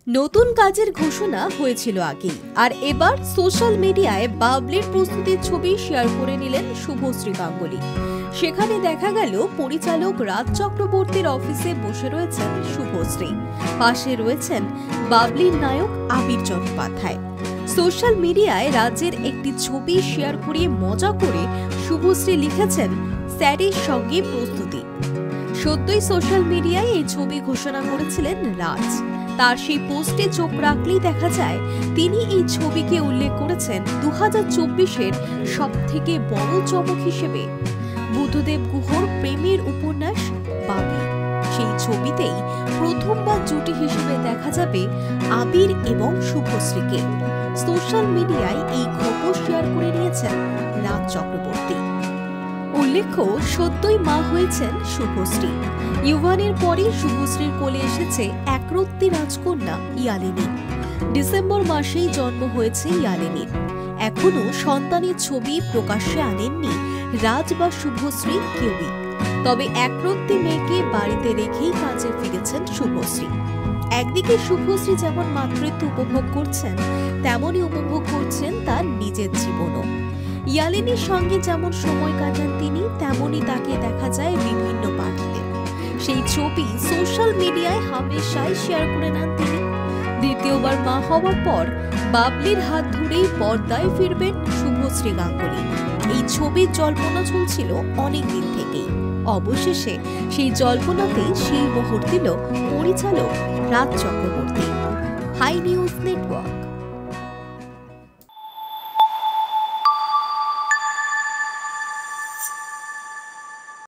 নতুন কাজের ঘোষণা হয়েছিল আগেই, আর এবার সোশ্যাল মিডিয়ায় বাবলির প্রস্তুতির ছবি শেয়ার করে নিলেন শুভশ্রী গাঙ্গুলী। সেখানে দেখা গেল পরিচালক রাজ চক্রবর্তীর অফিসে বসে রয়েছেন শুভশ্রী, পাশে রয়েছেন বাবলির নায়ক আবির চট্টোপাধ্যায়। সোশ্যাল মিডিয়ায় রাজের একটি ছবি শেয়ার করে মজা করে শুভশ্রী লিখেছেন, স্যারের সঙ্গে প্রস্তুতি। সদ্যই সোশ্যাল মিডিয়ায় এই ছবি ঘোষণা করেছিলেন রাজ। তার সেই পোস্টে চোখ রাখলেই দেখা যায় তিনি এই ছবিকে উল্লেখ করেছেন 2024-এর সবথেকে বড় চমক হিসেবে। বুদ্ধদেব গুহর প্রেমের উপন্যাস বাবলি, সেই ছবিতেই প্রথমবার জুটি হিসেবে দেখা যাবে আবির এবং শুভশ্রীকে। সোশ্যাল মিডিয়ায় এই খবর শেয়ার করে নিয়েছেন রাজ চক্রবর্তী। উল্লেখ্য, সদ্যই মা হয়েছেন শুভশ্রী। ইউভানের পরে শুভশ্রীর কোলে এসেছে একরত্তি রাজকন্যা ইয়ালিনী। ডিসেম্বর মাসেই জন্ম হয়েছে ইয়ালিনীর। এখনো সন্তানের ছবি প্রকাশ্যে আনেননি রাজ বা শুভশ্রী কেউই। তবে একরত্তি মেয়েকে বাড়িতে রেখেই কাজে ফিরেছেন শুভশ্রী। একদিকে শুভশ্রী যেমন মাতৃত্ব উপভোগ করছেন, তেমনই উপভোগ করছেন তার নিজের জীবনও। ইয়ালিনীর সঙ্গে যেমন সময় কাটান তিনি, তেমনই তাকে দেখা যায় বিভিন্ন পার্টিতে। সেই ছবি সোশ্যাল মিডিয়ায় হামেশাই শেয়ার করে নেন তিনি। দ্বিতীয়বার মা হওয়ার পর বাবলির হাত ধরেই পর্দায় ফিরবেন শুভশ্রী গাঙ্গুলী। এই ছবির জল্পনা চলছিল অনেক দিন থেকেই। অবশেষে সেই জল্পনাতেই সেই মোহর দিল পরিচালক Raj Chakraborty. Hi news network.